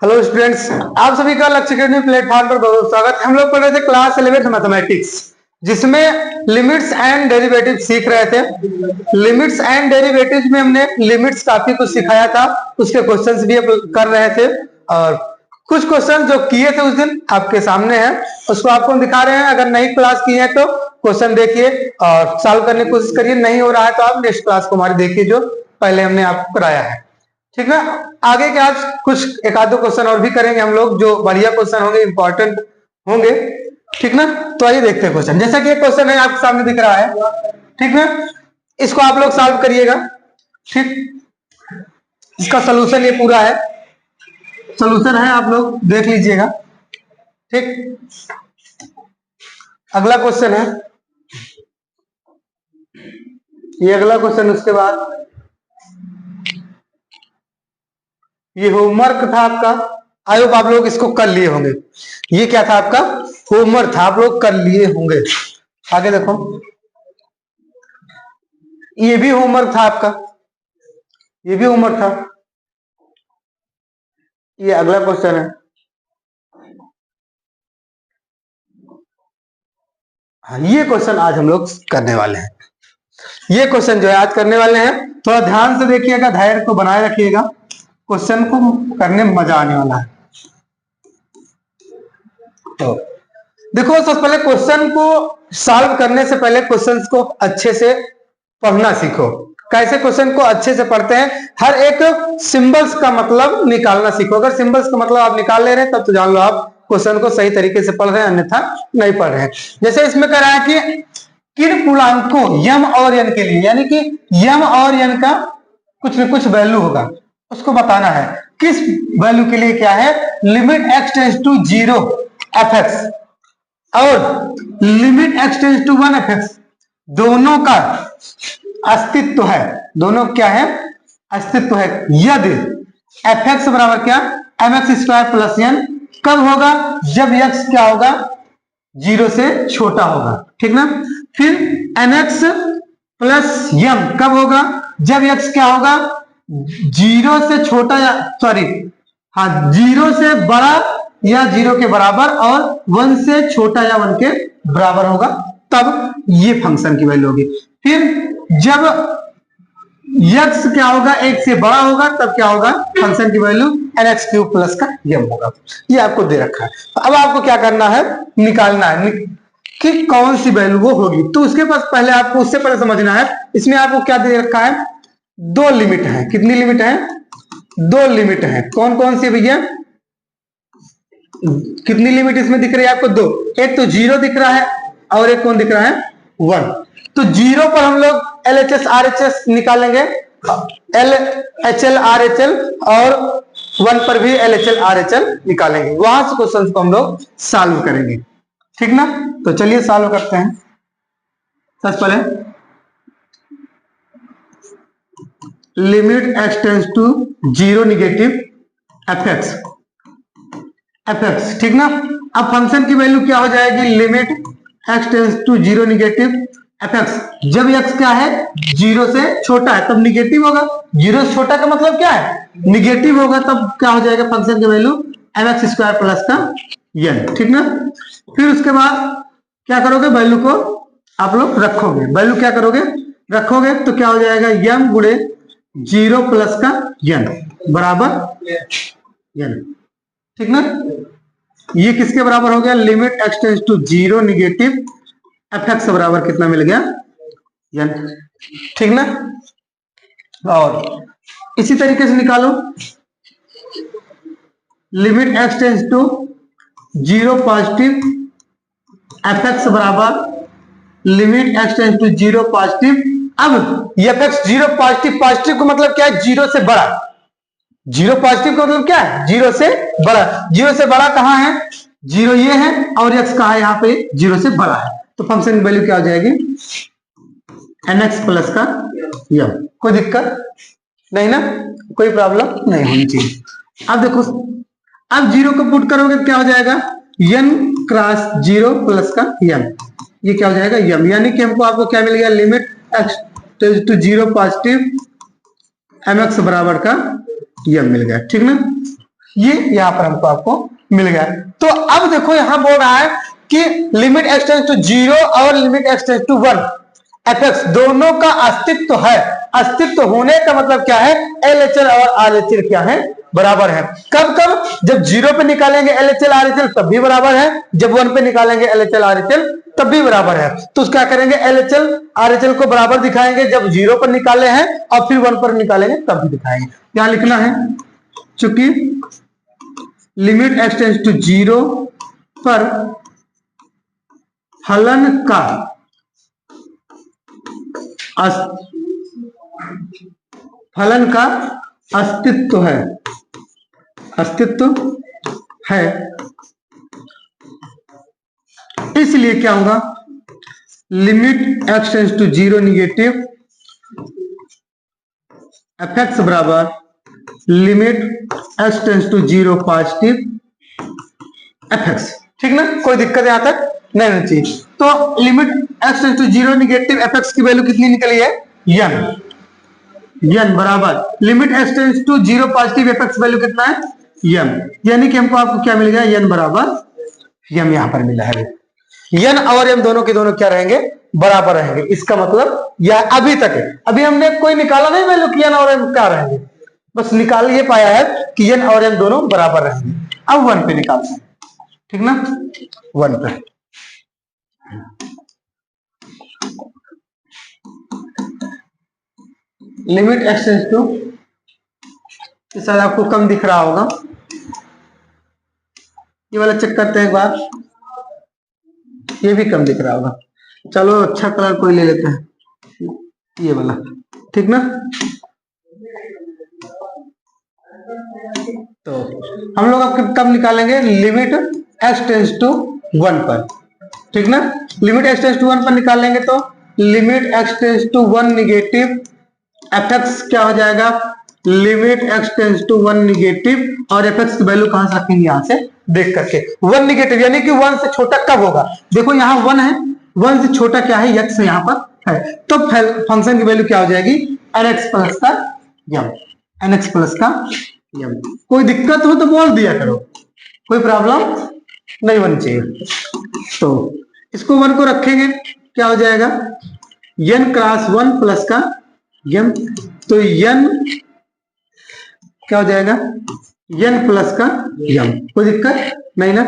Hello students, आप सभी का लक्ष्य अकेडमी प्लेटफॉर्म पर बहुत स्वागत। हम लोग पढ़ रहे थे क्लास 11th मैथमेटिक्स, जिसमें लिमिट्स एंड डेरिवेटिव सीख रहे थे। लिमिट्स एंड डेरिवेटिव में हमने लिमिट्स काफी कुछ सिखाया था, उसके क्वेश्चंस भी कर रहे थे और कुछ क्वेश्चन जो किए थे उस दिन आपके सामने हैं, उसको आपको हम दिखा रहे हैं। अगर नहीं क्लास की है तो क्वेश्चन देखिए और सॉल्व करने की कोशिश करिए। नहीं हो रहा है तो आप नेक्स्ट क्लास को हमारी देखिए जो पहले हमने आपको कराया है, ठीक है। आगे के आज कुछ एक आधो क्वेश्चन और भी करेंगे हम लोग, जो बढ़िया क्वेश्चन होंगे, इंपॉर्टेंट होंगे, ठीक ना। तो आइए देखते हैं क्वेश्चन। जैसा कि एक क्वेश्चन है आपके सामने दिख रहा है, ठीक ना, इसको आप लोग सॉल्व करिएगा, ठीक। इसका सोल्यूशन ये पूरा है, सोल्यूशन है, आप लोग देख लीजिएगा, ठीक। अगला क्वेश्चन है ये, अगला क्वेश्चन। उसके बाद ये होमवर्क था आपका, आई होप आप लोग इसको कर लिए होंगे। ये क्या था आपका? होमवर्क था, आप लोग कर लिए होंगे। आगे देखो, ये भी होमवर्क था आपका, ये भी होमवर्क था। ये अगला क्वेश्चन है, हाँ, ये क्वेश्चन आज हम लोग करने वाले हैं। ये क्वेश्चन जो है आज करने वाले हैं, थोड़ा ध्यान से देखिएगा, धैर्य को बनाए रखिएगा, क्वेश्चन को करने में मजा आने वाला है। तो देखो, सबसे पहले क्वेश्चन को सॉल्व करने से पहले क्वेश्चंस को अच्छे से पढ़ना सीखो। कैसे क्वेश्चन को अच्छे से पढ़ते हैं, हर एक सिंबल्स का मतलब निकालना सीखो। अगर सिंबल्स का मतलब आप निकाल ले रहे हैं तब तो जान लो आप क्वेश्चन को सही तरीके से पढ़ रहे हैं, अन्यथा नहीं पढ़ रहे हैं। जैसे इसमें कह रहा है कि किन पूर्णांकों यम और एन के लिए, यानी कि यम और एन का कुछ न कुछ वैल्यू होगा, उसको बताना है। किस वैल्यू के लिए क्या है? Limit x tends to 0 f x और limit x tends to 1 f x, दोनों का अस्तित्व है। दोनों क्या है? अस्तित्व है। यदि एफ एक्स बराबर क्या? M x square plus n, कब होगा? जब एक्स क्या होगा? 0 से छोटा होगा, ठीक ना। फिर एन एक्स प्लस एम कब होगा? जब एक्स क्या होगा? 0 से छोटा या सॉरी हाँ 0 से बड़ा या 0 के बराबर और 1 से छोटा या 1 के बराबर होगा, तब ये फंक्शन की वैल्यू होगी। फिर जब x क्या होगा? 1 से बड़ा होगा, तब क्या होगा? फंक्शन की value n x cube plus का यम होगा। ये आपको दे रखा है। अब आपको क्या करना है? निकालना है कि कौन सी वैल्यू वो होगी। तो उसके पास पहले आपको उससे पहले समझना है, इसमें आपको क्या दे रखा है? 2 लिमिट है। कितनी लिमिट है? 2 लिमिट है। कौन कौन सी भैया? कितनी लिमिट इसमें दिख रही है आपको? 2। एक तो 0 दिख रहा है और एक कौन दिख रहा है? 1। तो 0 पर हम लोग LHS RHS निकालेंगे, LHL RHL, और 1 पर भी LHL RHL निकालेंगे। वहां से क्वेश्चन को हम लोग सॉल्व करेंगे, ठीक ना। तो चलिए सॉल्व करते हैं। सबसे पहले limit x tends to 0 negative f x, ठीक ना। अब फंक्शन की वैल्यू क्या हो जाएगी? Limit x tends to 0 negative f x. जब एक्स क्या है? 0 से छोटा है, तब निगेटिव होगा। 0 से छोटा का मतलब क्या है? निगेटिव होगा। तब क्या हो जाएगा? फंक्शन की value m x square plus का एन, ठीक ना। फिर उसके बाद क्या करोगे? वैल्यू को आप लोग रखोगे। वैल्यू क्या करोगे? रखोगे तो क्या हो जाएगा? यम गुणे 0 प्लस का एन बराबर एन, ठीक ना। ये किसके बराबर हो गया? Limit x tends to 0 negative f x बराबर कितना मिल गया? एन, ठीक ना। और इसी तरीके से निकालो limit x tends to 0 positive f x बराबर limit x tends to 0 positive. अब एफ एक्स 0 पॉजिटिव, पॉजिटिव का मतलब क्या है? 0 से बड़ा। 0 पॉजिटिव का मतलब क्या है? 0 से बड़ा। 0 से बड़ा कहां है? 0 ये है और x कहां है? यहाँ पे 0 से बड़ा है। तो फंक्शन की वैल्यू क्या हो जाएगी? एन एक्स प्लस का यम। कोई दिक्कत नहीं ना, कोई प्रॉब्लम नहीं होनी चाहिए। अब देखो, अब 0 को पुट करोगे तो क्या हो जाएगा? n क्रॉस 0 प्लस का यम, ये क्या हो जाएगा? यम। यानी कि हमको आपको क्या मिल गया? Limit x tends to 0 positive m x बराबर का यम मिल गया, ठीक ना। ये यहाँ पर हमको आपको मिल गया। तो अब देखो यहाँ बोल रहा है कि लिमिट एक्स टेंड्स टू 0 और limit x tends to 1 f दोनों का अस्तित्व है। अस्तित्व होने का मतलब क्या है, LHL और RHL क्या है, बराबर है। कब कब, जब 0 पे निकालेंगे LHL RHL तब भी बराबर है, जब 1 पे निकालेंगे LHL RHL तब भी बराबर है। तो क्या करेंगे, LHL RHL को बराबर दिखाएंगे जब 0 पर निकाले हैं और फिर 1 पर निकालेंगे तब भी दिखाएंगे। क्या लिखना है, चूंकि लिमिट एक्स टेंड्स टू 0 पर फलन का अस्तित्व है, इसलिए क्या होगा, limit x tends to 0 negative f x बराबर limit x tends to 0 positive f x. ठीक ना, कोई दिक्कत यहां तक नहीं होनी चाहिए। तो limit x tends to 0 negative f x की वैल्यू कितनी निकली है, n बराबर limit x tends to 0 positive f x value कितना है, m, यानी कि हमको आपको क्या मिल गया, n बराबर m यहां पर मिला है। n और m दोनों के दोनों क्या रहेंगे, बराबर रहेंगे। इसका मतलब यह अभी तक है, अभी हमने कोई निकाला नहीं वैल्यू कि n और m क्या रहेंगे, बस निकाल ये पाया है कि n और m दोनों बराबर रहेंगे। अब 1 पे निकालते हैं, ठीक ना, 1 पे लिमिट एक्स टेंड्स टू, शायद आपको कम दिख रहा होगा, ये वाला चेक करते हैं एक बार, ये भी कम दिख रहा होगा। चलो अच्छा कलर कोई ले लेते हैं, ये वाला, ठीक ना। तो हम लोग अब कब निकालेंगे, लिमिट एक्स टेंड्स टू 1 पर, ठीक ना। लिमिट एक्स टेंड्स टू 1 पर निकालेंगे तो limit x tends to 1 negative f x क्या हो जाएगा, limit x tends to 1 negative, और एफ एक्स की वैल्यू कहां से रखेंगे, यहां से देख करके 1 निगेटिव, यानी कि 1 से छोटा कब होगा, देखो यहाँ 1 है, 1 से छोटा क्या है, x यहाँ पर है, तो फंक्शन की वैल्यू क्या हो जाएगी, nx प्लस का m, nx प्लस का m। कोई दिक्कत हो तो बोल दिया करो, कोई प्रॉब्लम नहीं होनी चाहिए। तो इसको 1 को रखेंगे, क्या हो जाएगा, n क्रॉस 1 प्लस का m, तो n क्या हो जाएगा, n प्लस का m, कोई दिक्कत नहीं ना।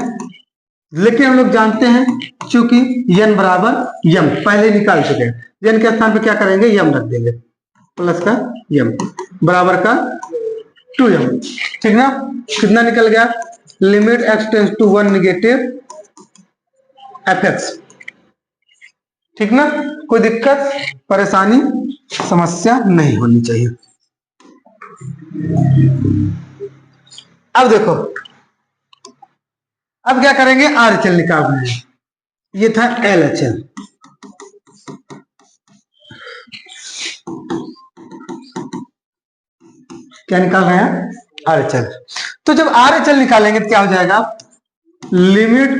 लेकिन हम लोग जानते हैं चूंकि n बराबर m पहले निकाल चुके हैं, n के स्थान पे क्या करेंगे, m रख देंगे, प्लस का m बराबर का 2m, ठीक ना। कितना निकल गया, limit x tends to 1 negative f x, ठीक ना। कोई दिक्कत परेशानी समस्या नहीं होनी चाहिए। अब देखो, अब क्या करेंगे, RHL निकाल रहे हैं, ये था LHL, क्या निकाल रहे हैं, RHL। तो जब RHL निकालेंगे तो क्या हो जाएगा, limit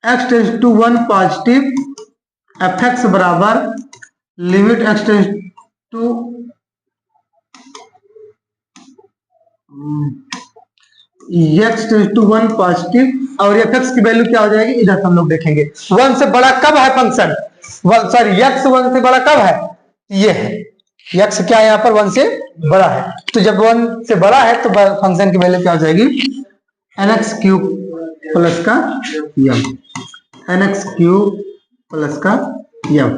x tends to 1 positive f x बराबर limit x tends to x tends to 1 positive, और एफ एक्स की वैल्यू क्या हो जाएगी, इधर हम लोग देखेंगे 1 से बड़ा कब है फंक्शन, सॉरी x 1 से बड़ा कब है, ये है x क्या है यहाँ पर 1 से बड़ा है, तो जब 1 से बड़ा है तो फंक्शन की वैल्यू क्या हो जाएगी, nx क्यूब प्लस का m, nx क्यूब प्लस का m,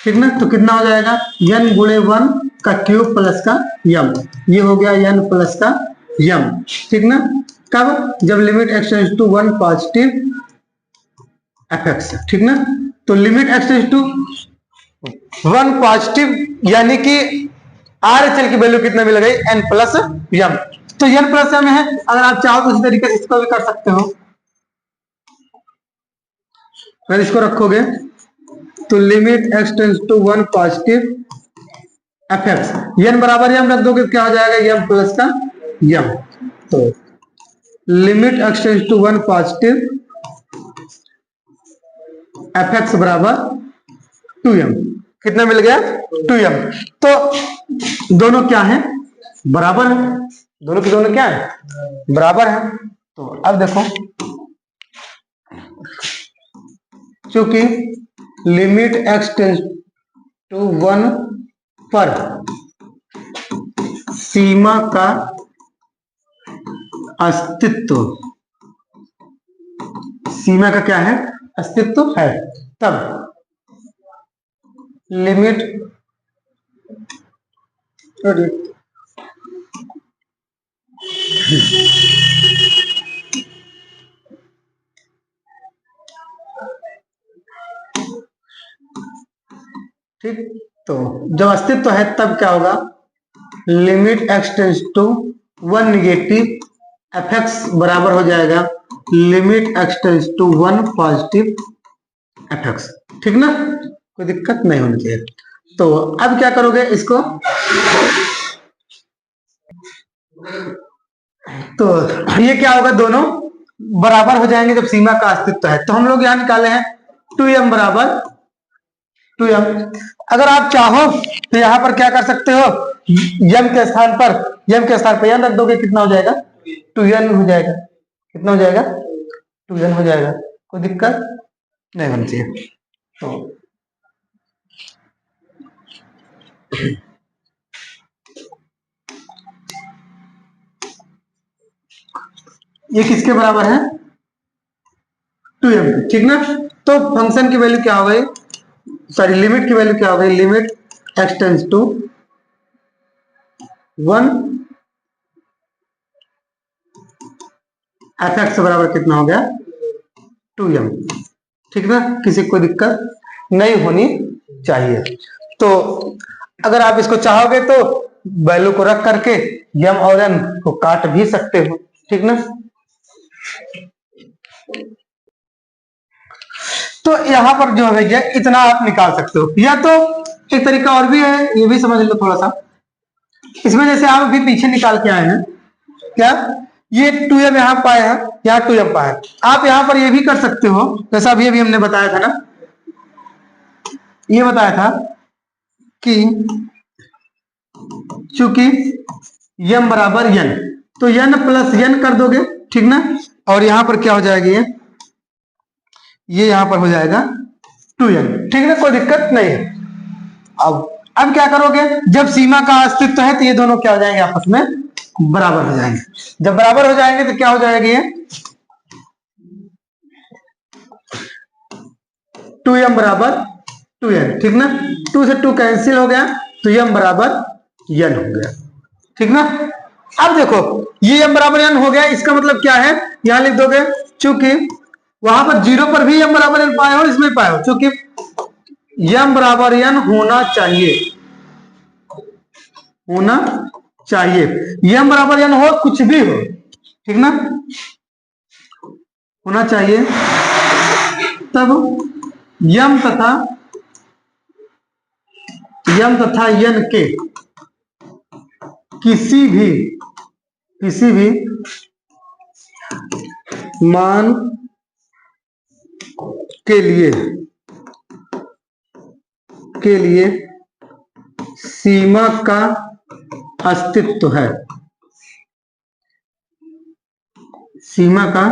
ठीक ना। तो कितना हो जाएगा, n गुणे 1 का क्यूब प्लस का m, ये हो गया n प्लस का m, ठीक ना। कब, जब limit x tends to 1 positive f x, ठीक ना। तो limit x tends to 1 positive, यानी कि RHL की वैल्यू कितना मिल गई, n प्लस m, तो n प्लस m है। अगर आप चाहो तो इसी तरीके से इसको भी कर सकते हो, अगर इसको रखोगे तो limit x tends to 1 positive f x, n बराबर m रख दोगे क्या हो जाएगा, m प्लस का m, तो limit x tends to 1 positive f x बराबर 2m, कितना मिल गया, 2m। तो दोनों क्या है, बराबर है, दोनों की दोनों क्या है, बराबर है। तो अब देखो, चूंकि लिमिट x टेंस टू 1 पर सीमा का अस्तित्व, सीमा का क्या है, अस्तित्व है, तब लिमिट ठीक। तो जब अस्तित्व है तब क्या होगा, limit x tends to 1 negative f x बराबर हो जाएगा limit x tends to 1 positive f x. ठीक ना, कोई दिक्कत नहीं होनी चाहिए। तो अब क्या करोगे इसको, तो ये क्या होगा, दोनों बराबर हो जाएंगे जब सीमा का अस्तित्व है। तो हम लोग यहां निकाले हैं 2m बराबर 2m। अगर आप चाहो तो यहां पर क्या कर सकते हो, m के स्थान पर n रख दोगे, कितना हो जाएगा, 2n हो जाएगा। कितना हो जाएगा, 2n हो जाएगा, कोई दिक्कत नहीं होनी चाहिए। तो ये किसके बराबर है, 2m, ठीक ना। तो फंक्शन की वैल्यू क्या हो गई, सॉरी लिमिट की वैल्यू क्या हो गई, limit x tends to 1 f x बराबर कितना हो गया, 2m। ठीक ना, किसी को दिक्कत नहीं होनी चाहिए। तो अगर आप इसको चाहोगे तो वैल्यू को रख करके m और n को काट भी सकते हो। ठीक ना, तो यहां पर जो है भैया इतना आप निकाल सकते हो। या तो एक तरीका और भी है, ये भी समझ लो थोड़ा सा। इसमें जैसे आप अभी पीछे निकाल के आए हैं, क्या ये 2m यहां पाए हैं, यहाँ 2m पाए हैं, आप यहां पर ये भी कर सकते हो, जैसा अभी हमने बताया था ना, ये बताया था कि चूंकि m बराबर n, तो n प्लस n कर दोगे, ठीक ना। और यहां पर क्या हो जाएगी, ये यहां पर हो जाएगा 2n, ठीक ना, कोई दिक्कत नहीं है। अब क्या करोगे, जब सीमा का अस्तित्व है तो ये दोनों क्या हो जाएंगे, आपस में बराबर हो जाएंगे। जब बराबर हो जाएंगे तो क्या हो जाएगी, ये 2m बराबर 2n, ठीक ना, 2 से 2 कैंसिल हो गया, तो m बराबर n हो गया। ठीक ना, अब देखो ये m बराबर n हो गया, इसका मतलब क्या है, यहां लिख दोगे चूंकि वहां पर 0 पर भी m बराबर n पाए हो, इसमें पाए हो, चूंकि m बराबर n होना चाहिए, होना चाहिए, m बराबर n हो, कुछ भी हो, ठीक ना, होना चाहिए। तब m तथा n के किसी भी मान के लिए सीमा का अस्तित्व है, सीमा का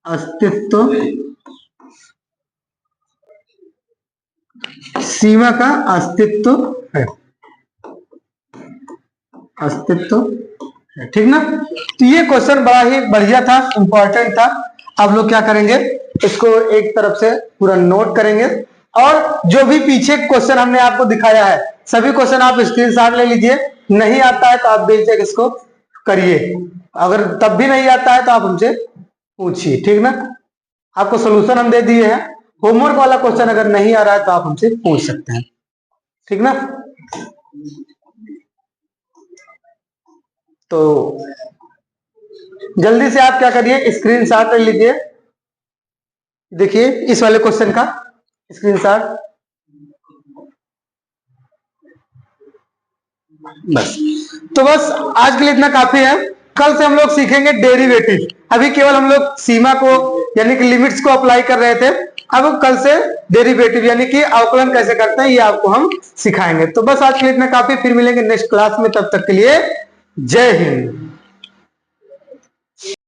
अस्तित्व, सीमा का अस्तित्व है, अस्तित्व है, ठीक ना। तो ये क्वेश्चन बड़ा ही बढ़िया था, इंपॉर्टेंट था। आप लोग क्या करेंगे, इसको एक तरफ से पूरा नोट करेंगे, और जो भी पीछे क्वेश्चन हमने आपको दिखाया है सभी क्वेश्चन आप स्क्रीनशॉट ले लीजिए। नहीं आता है तो आप बेशक इसको करिए, अगर तब भी नहीं आता है तो आप हमसे पूछिए, ठीक ना। आपको सोल्यूशन हम दे दिए हैं, होमवर्क वाला क्वेश्चन अगर नहीं आ रहा है तो आप हमसे पूछ सकते हैं, ठीक ना। तो जल्दी से आप क्या करिए, स्क्रीनशॉट ले लीजिए, देखिए इस वाले क्वेश्चन का स्क्रीनशॉट। बस, तो बस आज के लिए इतना काफी है। कल से हम लोग सीखेंगे डेरिवेटिव। अभी केवल हम लोग सीमा को यानी कि लिमिट्स को अप्लाई कर रहे थे, अब कल से डेरिवेटिव यानी कि अवकलन कैसे करते हैं ये आपको हम सिखाएंगे। तो बस आज के लिए इतना काफी, फिर मिलेंगे नेक्स्ट क्लास में, तब तक के लिए जय हिंद।